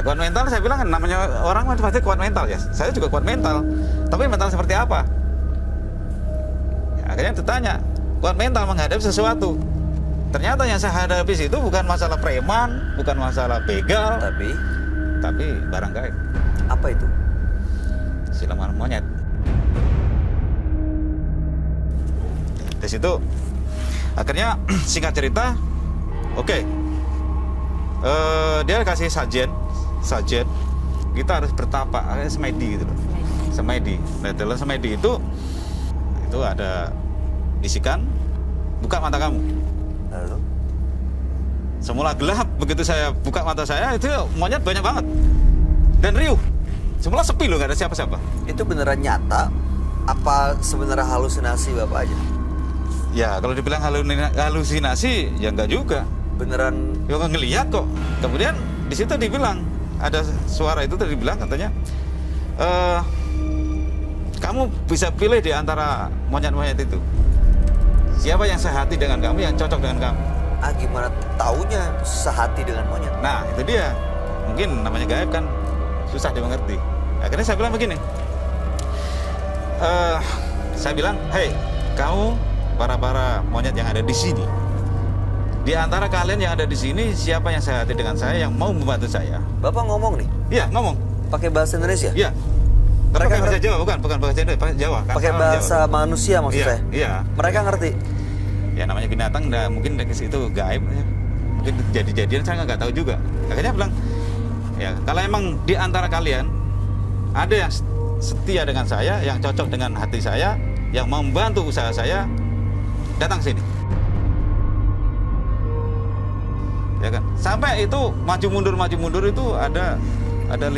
kuat mental saya bilang kan namanya orang kan pasti kuat mental ya. Saya juga kuat mental. Tapi mental seperti apa? Ya, akhirnya ditanya, kuat mental menghadapi sesuatu. Ternyata yang saya hadapi itu bukan masalah preman, bukan masalah begal, tapi barang gaib. Apa itu? Siluman monyet. Di situ akhirnya singkat cerita, oke. Dia kasih sajen, kita harus bertapa, semedi gitu loh. Semedi. Nah, dalam semedi itu ada bisikan, buka mata kamu. Lalu? Semula gelap, begitu saya buka mata saya itu monyet banyak banget dan riuh. Semula sepi loh, nggak ada siapa-siapa. Itu beneran nyata? Apa sebenarnya halusinasi Bapak aja? Ya kalau dibilang halusinasi ya enggak juga. Beneran? Ya nggak ngelihat kok. Kemudian di situ dibilang ada suara itu tadi bilang katanya, kamu bisa pilih di antara monyet-monyet itu. Siapa yang sehati dengan kamu, yang cocok dengan kamu. Gimana taunya sehati dengan monyet? Nah itu dia. Mungkin namanya gaib kan susah dimengerti. Akhirnya saya bilang begini. Saya bilang, hei kamu para monyet yang ada di sini. Di antara kalian yang ada di sini, siapa yang sehati dengan saya, yang mau membantu saya? Bapak ngomong nih? Iya, ngomong. Pakai bahasa Indonesia? Iya. Mereka pakai bahasa Jawa, bukan bahasa Indonesia, bahasa Jawa. Pakai bahasa Jawa. manusia maksud Iya, saya? Iya. Mereka ngerti? Ya namanya binatang, mungkin dari situ gaib. Ya. Mungkin jadi-jadian, saya nggak tahu juga. Akhirnya bilang, ya kalau emang di antara kalian ada yang setia dengan saya, yang cocok dengan hati saya, yang mau membantu usaha saya, datang sini. Ya kan? Sampai itu maju mundur itu ada 5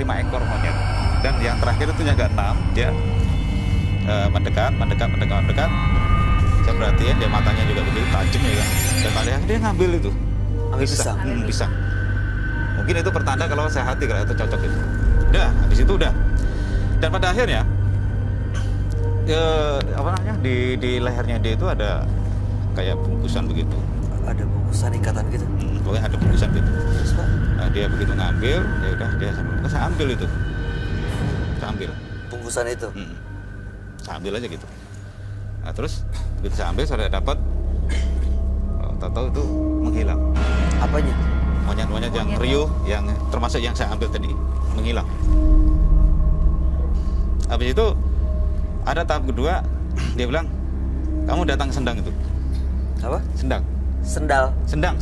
ekor monyet. Dan yang terakhir itu agak 6, dia mendekat. Saya perhatiin dia matanya juga begitu tajam ya kan. Dan pada akhirnya dia ngambil itu. Ambil pisang. Pisang. Mungkin itu pertanda kalau saya hati kalau itu cocok itu. Udah, habis itu udah. Dan pada akhirnya di lehernya dia itu ada kayak bungkusan begitu. Ada bungkusan ikatan gitu? Pokoknya ada bungkusan gitu. Terus Pak? Nah, dia begitu ngambil, ya udah dia saya ambil itu. Saya ambil. Bungkusan itu? Saya ambil aja gitu. Nah terus begitu saya ambil, saya dapat, tahu-tahu itu menghilang. Apanya? Monyet-monyet yang riuh, yang termasuk yang saya ambil tadi, menghilang. Habis itu ada tahap kedua, dia bilang, kamu datang ke sendang itu. Apa? Sendang. Sendal? Sendang.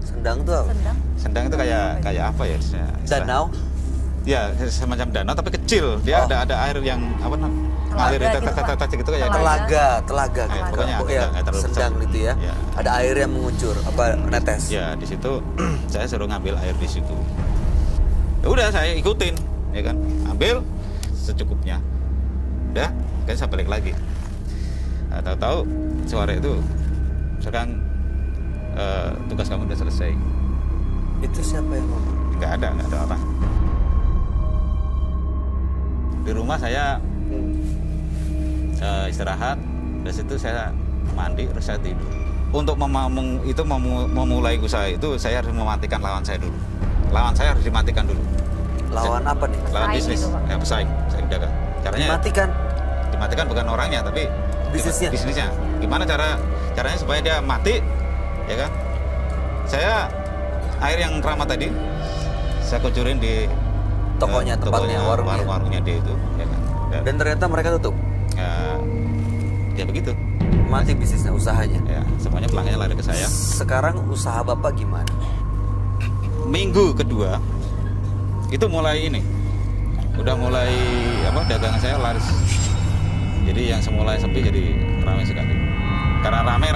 Sendang itu apa? Sendang itu kayak apa ya? Danau? Ya semacam danau tapi kecil. Dia ada air yang apa namanya? Ngalir itu gitu kayak telaga gitu. pokoknya nggak terlalu sendang besar. gitu ya. Ya. Ada air yang mengucur apa netes. Ya di situ saya suruh ngambil air di situ. Ya udah saya ikutin, ya kan. Ambil secukupnya. Udah, kan saya balik lagi. Nah, tahu-tahu suara itu sekarang tugas kamu udah selesai. Itu siapa yang ngomong? Nggak ada orang. Di rumah saya istirahat, dari situ saya mandi, terus saya tidur. Untuk memulai usaha itu, saya harus mematikan lawan saya dulu. Lawan saya harus dimatikan dulu. Lawan apa nih? Lawan Pesaing bisnis, gitu, Pak. ya pesaing, saya dagang. Caranya dimatikan bukan orangnya, tapi bisnisnya. Gimana caranya supaya dia mati, ya kan? Saya air yang keramat tadi, saya kucurin di Tokonya, tempatnya, warungnya. warungnya dia itu, ya kan? Dan ternyata mereka tutup. Ya begitu. Mati bisnisnya, usahanya. Ya, semuanya pelanggannya lari ke saya. Sekarang usaha Bapak gimana? Minggu kedua itu mulai udah mulai dagangan saya laris. Jadi yang semula sepi jadi ramai sekali. Karena ramai,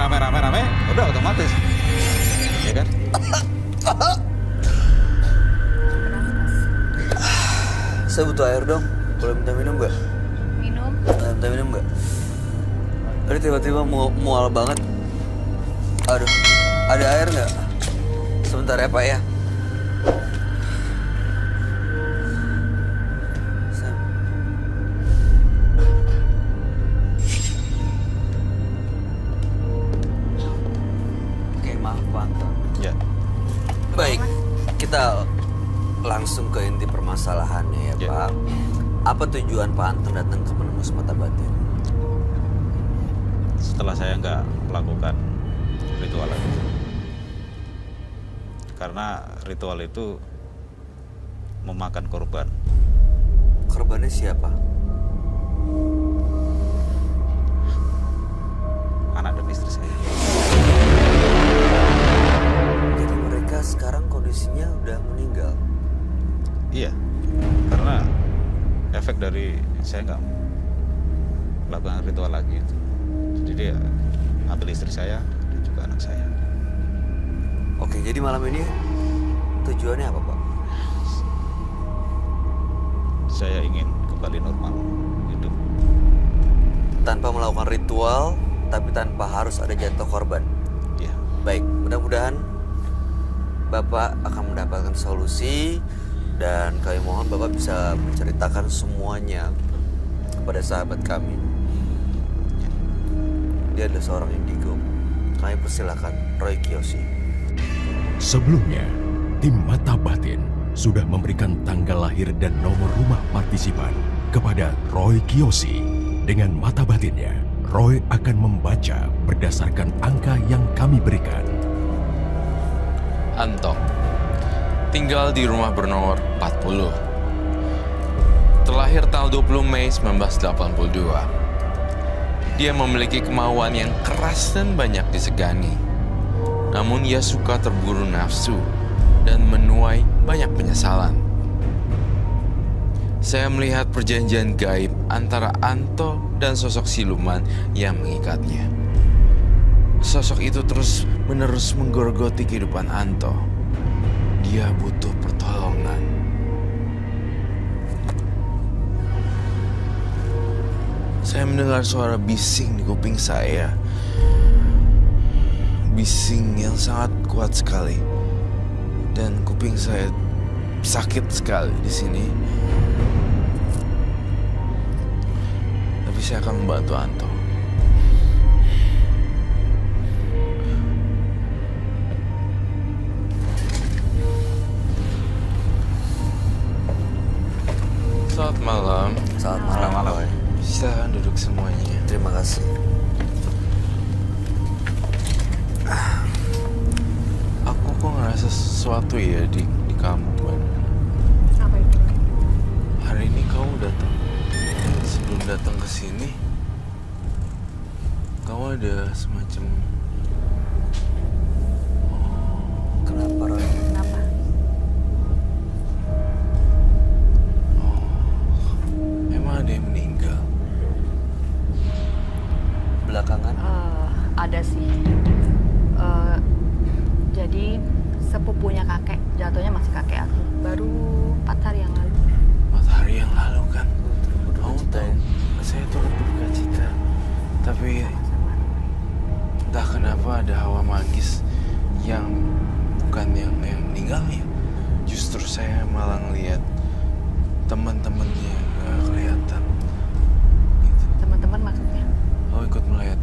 udah otomatis, ya kan? Saya butuh air dong. Boleh minta minum nggak? Minum. Minta minum nggak? Tadi tiba-tiba mual banget. Aduh, ada air nggak? Sebentar ya Pak ya. Oke, maaf Pak. Ya. Baik, kita langsung ke inti permasalahannya ya, Pak. Apa tujuan Pak Anton datang ke penembus mata batin? Setelah saya nggak melakukan ritual itu, karena ritual itu memakan korban. Korbannya siapa? Anak dan istri saya. Jadi mereka sekarang kondisinya udah meninggal. Iya, karena efek dari saya nggak melakukan ritual lagi itu. Jadi dia ambil istri saya dan juga anak saya. Oke, jadi malam ini tujuannya apa, Pak? Saya ingin kembali normal hidup. Tanpa melakukan ritual, tapi tanpa harus ada jatuh korban. Iya. Baik, mudah-mudahan Bapak akan mendapatkan solusi dan kami mohon Bapak bisa menceritakan semuanya kepada sahabat kami. Dia adalah seorang indigo. Kami persilakan Roy Kiyoshi. Sebelumnya, tim Mata Batin sudah memberikan tanggal lahir dan nomor rumah partisipan kepada Roy Kiyoshi. Dengan mata batinnya, Roy akan membaca berdasarkan angka yang kami berikan. Anto, tinggal di rumah bernomor 40. Terlahir tanggal 20 Mei 1982. Dia memiliki kemauan yang keras dan banyak disegani. Namun ia suka terburu nafsu dan menuai banyak penyesalan. Saya melihat perjanjian gaib antara Anto dan sosok siluman yang mengikatnya. Sosok itu terus-menerus menggerogoti kehidupan Anto. Dia butuh pertolongan. Saya mendengar suara bising di kuping saya. Bising yang sangat kuat sekali. Dan kuping saya sakit sekali di sini. Tapi saya akan membantu Anto. Selamat malam. Selamat malam, Roy. Silakan duduk semuanya. Terima kasih. Aku kok ngerasa sesuatu ya di kamu, Ban. Apa itu? Hari ini kamu datang. Sebelum datang ke sini, kamu ada semacam Kenapa, Roy? Kenapa? emang ada yang meninggal. Belakangan? Ada sih. Jadi sepupunya kakek, jatuhnya masih kakek aku. Baru 4 hari yang lalu. 4 hari yang lalu kan. Berduka Kamu cita tahu, ya? saya turut berduka cita. Tapi entah kenapa ada hawa magis yang bukan yang meninggal ya. Justru saya malah ngeliat teman-temannya nggak kelihatan. Gitu. Teman-teman maksudnya. Kamu ikut melayat.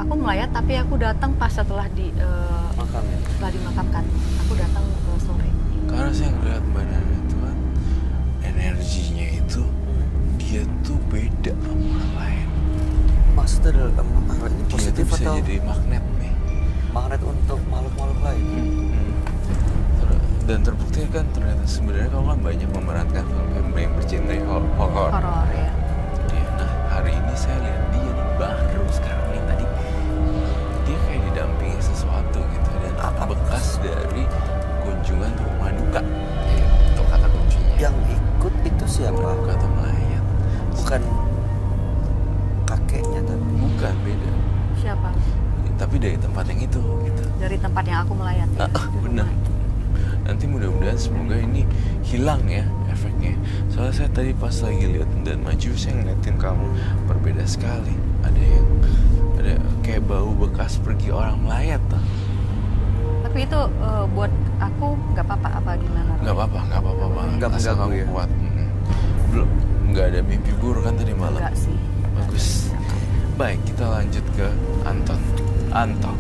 Aku melayat tapi aku datang pas setelah Makam ya? setelah dimakamkan. Aku datang sore. Karena saya ngeliat badan itu kan, energinya itu dia tuh beda sama orang lain. Maksudnya adalah ini Dia tuh positif bisa atau jadi magnet nih. magnet untuk makhluk-makhluk lain? Dan terbukti kan ternyata sebenarnya kamu kan banyak memerankan film yang bergenre horor. Horor ya. Nah hari ini saya lihat dia nih baru sekarang nih tadi dia kayak didampingi sesuatu gitu dan bekas dari kunjungan ke rumah duka. Itu kata kuncinya. Yang ikut itu siapa? Rumah duka atau melayat? Bukan kakeknya tapi. Bukan, beda. Siapa? Tapi dari tempat yang itu gitu. Dari tempat yang aku melayat ya. Di Benar. rumah. Nanti mudah-mudahan semoga ini hilang ya efeknya. Soalnya saya tadi pas lagi lihat dan maju saya ngeliatin kamu berbeda sekali. Ada kayak bau bekas pergi orang melayat tuh. Tapi itu buat aku nggak apa-apa apa gimana? Roy? Nggak apa-apa banget. Nggak Asal mengganggu kamu ya? kuat. Belum, nggak ada mimpi buruk kan tadi malam. Enggak sih. Bagus. Baik, kita lanjut ke Anton. Anton,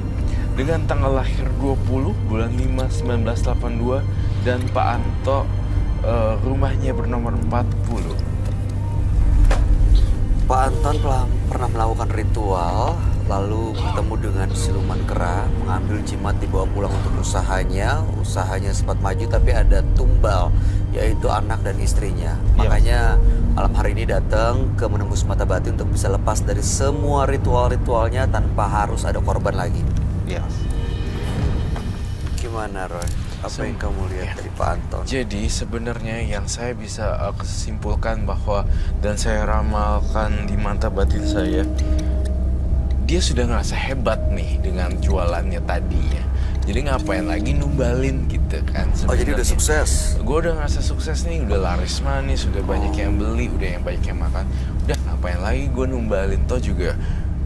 dengan tanggal lahir 20 bulan 5 1982, dan Pak Anto rumahnya bernomor 40. Pak Anton pernah melakukan ritual, lalu bertemu dengan siluman kera, mengambil jimat dibawa pulang untuk usahanya. Usahanya sempat maju tapi ada tumbal, yaitu anak dan istrinya. Iya. Makanya malam hari ini datang ke Menembus Mata Batin untuk bisa lepas dari semua ritual-ritualnya tanpa harus ada korban lagi. Iya, Mas. Gimana, Roy? Apa yang kamu lihat dari Pak Anton? Jadi sebenarnya yang saya bisa kesimpulkan bahwa dan saya ramalkan di mata batin saya, dia sudah ngerasa hebat nih dengan jualannya tadinya. Jadi ngapain lagi numbalin gitu kan? Oh, jadi udah sukses? Gue udah ngerasa sukses nih, udah laris manis, udah banyak yang beli, udah yang banyak yang makan. Udah ngapain lagi gue numbalin, toh juga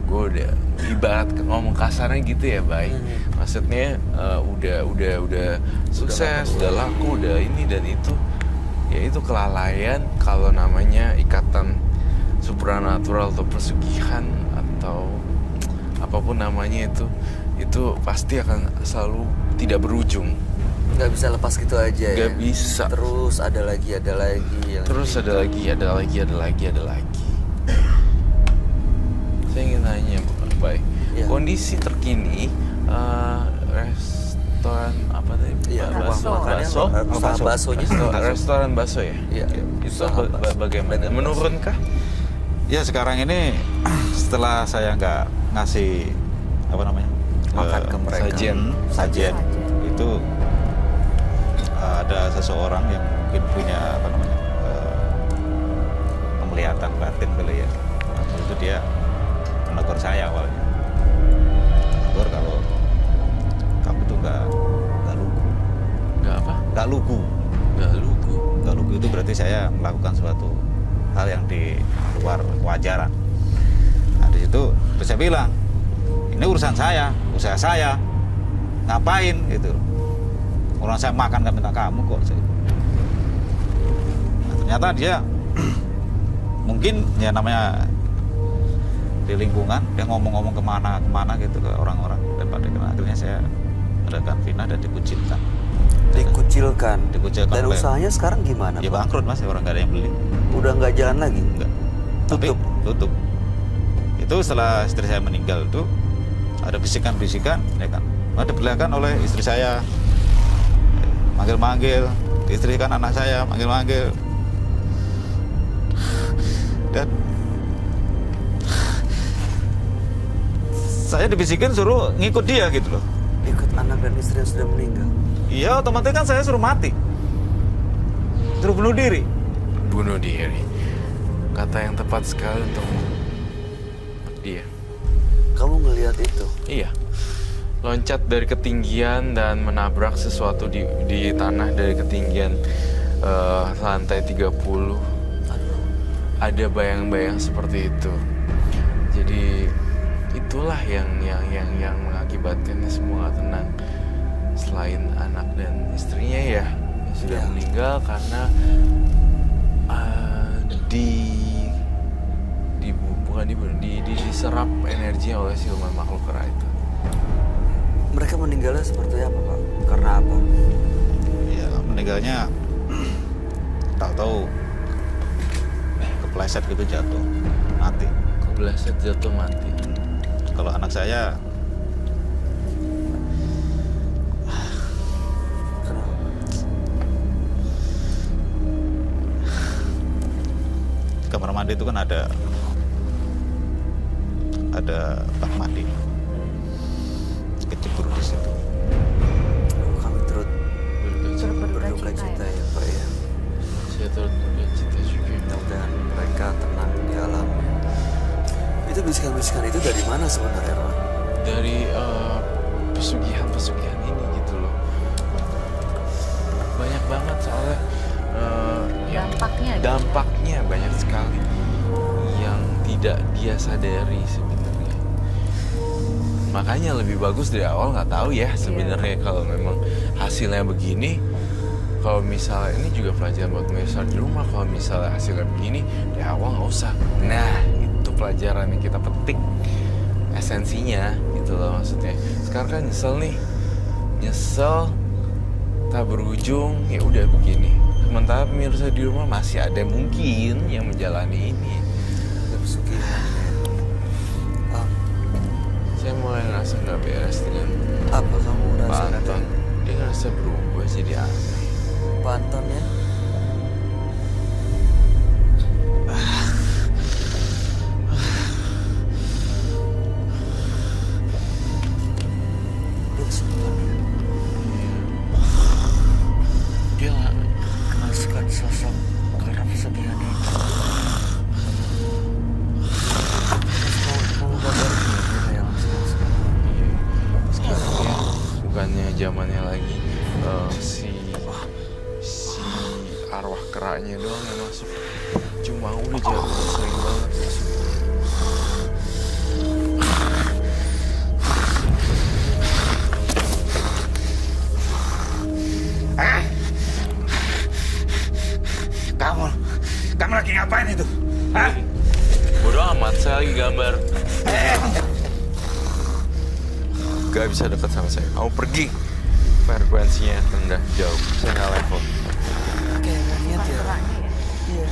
gue udah ibarat ngomong kasarnya gitu ya, baik. Maksudnya udah sukses, udah laku, udah ini dan itu. Ya itu kelalaian kalau namanya ikatan supranatural atau pesugihan atau apapun namanya itu pasti akan selalu tidak berujung. Nggak bisa lepas gitu aja ya? Nggak bisa. Terus ada lagi yang Terus ada lagi. Saya ingin nanya, Bay. Iya. Kondisi terkini restoran apa tadi? Iya, Bakso. usaha baksonya. Restoran bakso ya? Iya. Itu Usaha bakso. bagaimana? Menurunkah? Ya sekarang ini setelah saya nggak ngasih apa namanya Makan ke mereka. sajen itu ada seseorang yang mungkin punya apa namanya penglihatan batin kali ya. Waktu itu dia menegur saya awalnya, menegur kalau kamu tuh nggak lugu. Nggak apa? Nggak lugu itu berarti saya melakukan suatu hal yang di luar kewajaran. Nah di situ terus saya bilang, ini urusan saya, usaha saya, ngapain gitu. Orang saya makan nggak minta kamu kok. Nah, ternyata dia mungkin ya namanya di lingkungan, dia ngomong-ngomong kemana gitu ke orang-orang, dan pada akhirnya saya melakukan fitnah dan dikucilkan. Dan oleh- usahanya sekarang gimana? Ya Pak? bangkrut Mas, orang nggak ada yang beli. Udah nggak jalan lagi? Enggak. Tapi tutup. Itu setelah istri saya meninggal itu ada bisikan-bisikan, ya kan. Ada diperlihatkan oleh istri saya, manggil-manggil, istri kan anak saya manggil-manggil, dan saya dibisikin suruh ngikut dia gitu loh. Ikut anak dan istri yang sudah meninggal? Iya, otomatis kan saya suruh mati, suruh bunuh diri. Bunuh diri. Kata yang tepat sekali untuk dia. Kamu ngelihat itu? Iya. Loncat dari ketinggian dan menabrak sesuatu di tanah dari ketinggian lantai 30. Ada bayang-bayang seperti itu. Jadi itulah yang mengakibatkannya semua gak tenang. Selain anak dan istrinya ya yang sudah meninggal karena diserap energinya oleh siluman makhluk kera itu. Mereka meninggalnya seperti apa, Pak? Karena apa? Ya meninggalnya tahu-tahu kepleset gitu, jatuh mati. Kebeleset jatuh mati. Kalau anak saya Kenapa? di kamar mandi itu kan ada bak mandi, kecebur di situ. Kami turut Berduka berduka cita cita ya. ya, Pak ya. Saya turut berduka cita juga. Mudah-mudahan mereka tenang di alamnya. Itu bisikan-bisikan itu dari mana sebenarnya, Roy? Dari pesugihan ini gitu loh. Banyak banget soalnya dampaknya banyak sekali yang tidak dia sadari sebenarnya. Makanya lebih bagus dari awal nggak tahu ya sebenarnya kalau memang hasilnya begini. Kalau misalnya ini juga pelajaran buat pemirsa di rumah, kalau misalnya hasilnya begini dari awal nggak usah. Nah itu pelajaran yang kita petik esensinya gitu loh maksudnya. Sekarang kan nyesel tak berujung, ya udah begini. Sementara pemirsa di rumah masih ada mungkin yang menjalani ini. Agak pesugihan. Saya mulai ngerasa nggak beres dengan Apa kamu Pak rasa? Anton. Dia ngerasa berubah jadi aneh. Pak Anton ya? Udah sebentar ya. Dia kenaskan sosok karena pesugihan itu. Kamu kabarin ya dia kayak langsung sekarang. Iya. Sekarang ya bukannya zamannya lagi si arwah keraknya doang yang masuk. Cuma udah jauh sering banget masuk. Kamu lagi ngapain itu? Hah? Bodoh amat, saya lagi gambar. Gak bisa dekat sama saya. Kamu pergi. Frekuensinya rendah jauh. Saya nggak level. Kayak nggak niat ya. Keraknya ya. Iya.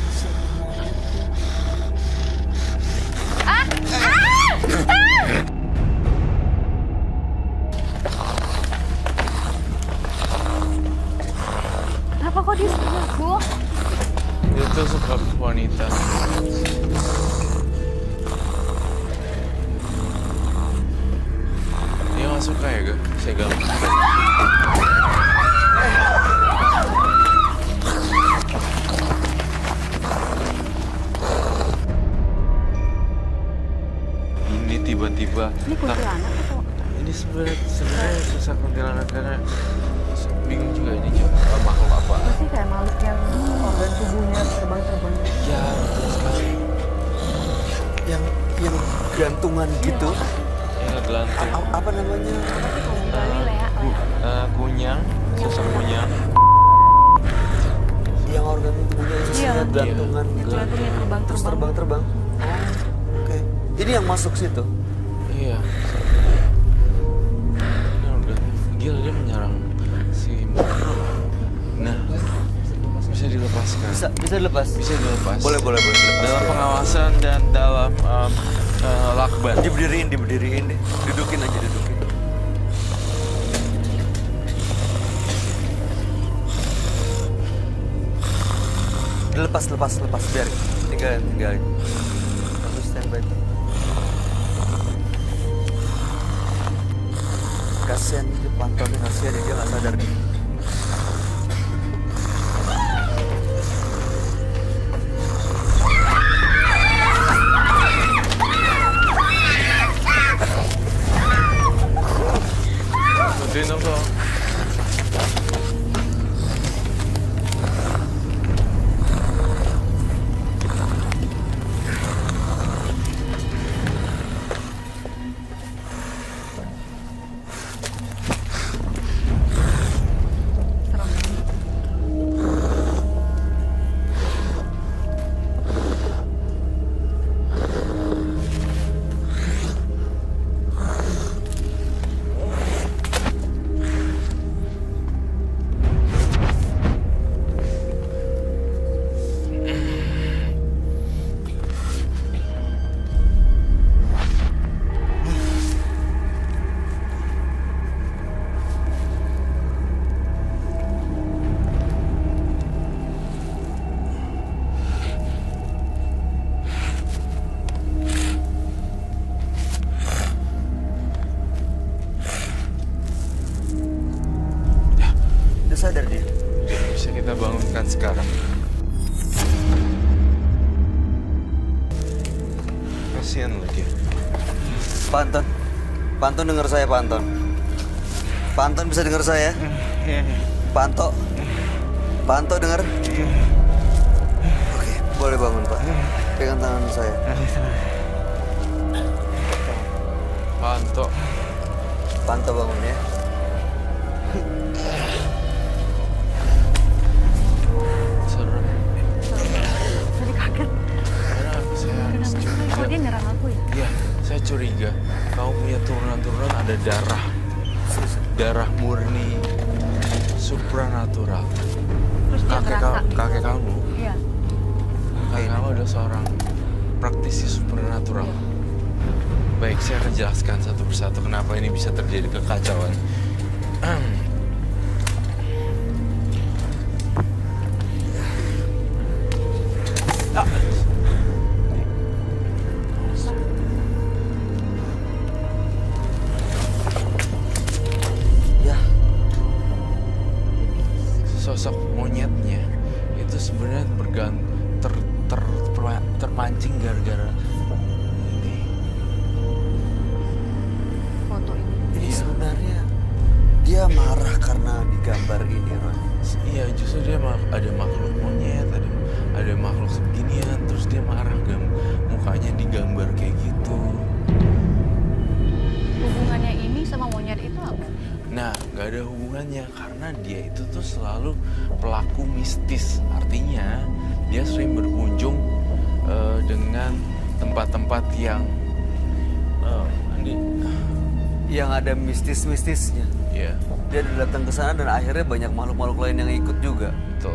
Kenapa kok dia suka aku? Itu suka wanita. Dia nggak suka ya, Ga? Saya gambar. Ini tiba-tiba. Ini kuntilanak atau? Ini sebenarnya susah kuntilanak karena bingung juga ini makhluk apa. Pasti kayak makhluk yang organ tubuhnya terbang-terbang. Ya, betul sekali. Yang gantungan gitu. Ya, gelantung. Apa namanya? Gali Lea. Kunyang, sosok kunyang. Yang organ tubuhnya Iya. isinya gantungan Iya. gitu. Gantungnya Terus terbang-terbang. terbang-terbang. Oh, oke. Ini yang masuk situ. Iya. Ini organ. Gila, dia menyerang si Moro. Nah, bisa dilepaskan. Bisa dilepas. Bisa dilepas. Boleh dilepas. Dalam pengawasan dan dalam lakban. Diberdiriin deh. Dudukin aja, dudukin. Lepas, biar tinggalin. Aku standby. Kasian dia pantaunya, kasian dia nggak sadar nih. Bantuin dong, Bang. Serem banget. Udah sadar dia. Udah, bisa kita bangunkan sekarang. Kasian loh dia. Pak Anton dengar saya, Pak Anton. Pak Anton bisa dengar saya? Pak Anto dengar? Oke, boleh bangun, Pak. Pegang tangan saya. Pak Anto bangun ya. serem. Tadi kaget. Kenapa saya Kenapa? curiga? Kok dia nyerang aku ya? Iya, saya curiga. Kamu punya turunan-turunan ada darah. Darah murni supranatural. Terus dia kerasa. Kakek kamu Iya. kakek kamu adalah seorang praktisi supranatural. Baik, saya akan jelaskan satu persatu kenapa ini bisa terjadi kekacauan. Ya, Sosok monyetnya itu sebenarnya terpancing gara-gara ini. Foto ini. ini Iya. sebenarnya dia marah karena digambar ini, Roy. Iya, justru dia ada makhluk monyet, ada makhluk sebeginian, terus dia marah mukanya digambar kayak gitu. Hubungannya ini sama monyet itu apa? Nah, nggak ada hubungannya karena dia itu tuh selalu pelaku mistis. Artinya dia sering berkunjung dengan tempat-tempat yang Andi, Yang ada mistis-mistisnya. ya Dia datang ke sana dan akhirnya banyak makhluk-makhluk lain yang ikut juga. betul.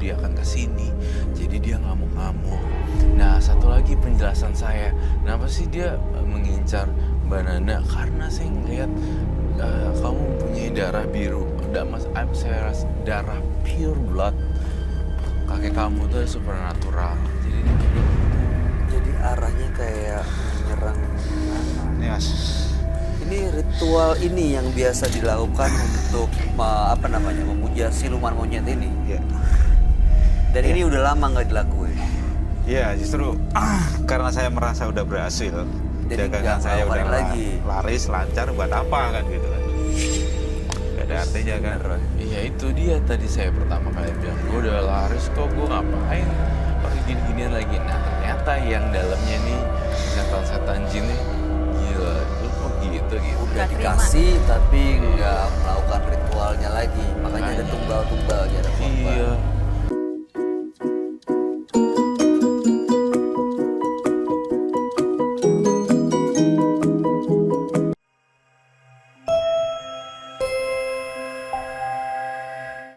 Dia akan ke sini, jadi dia ngamuk-ngamuk. Nah, satu lagi penjelasan saya, kenapa sih dia mengincar Mbak Nana? Karena saya ngeliat kamu mempunyai darah biru, saya rasa darah pure blood. Kakek kamu tuh supernatural. Jadi arahnya kayak menyerang Nana. Ini mas. Ini ritual ini yang biasa dilakukan untuk memuja siluman monyet ini. Ya. Dan ini udah lama nggak dilakuin. Ya justru karena saya merasa udah berhasil, Jadi dagangan nggak saya udah ngelakuin lagi. laris lancar, buat apa kan gitu kan? Gak ada artinya kan? Iya, itu dia tadi saya pertama kali bilang, gue udah laris kok, gue ngapain pakai gini-ginian lagi. Nah, ternyata yang dalamnya nih setan-setan jin nih, gila, lu kok gitu Udah Nggak terima. dikasih tapi nggak melakukan ritualnya lagi. Makanya ada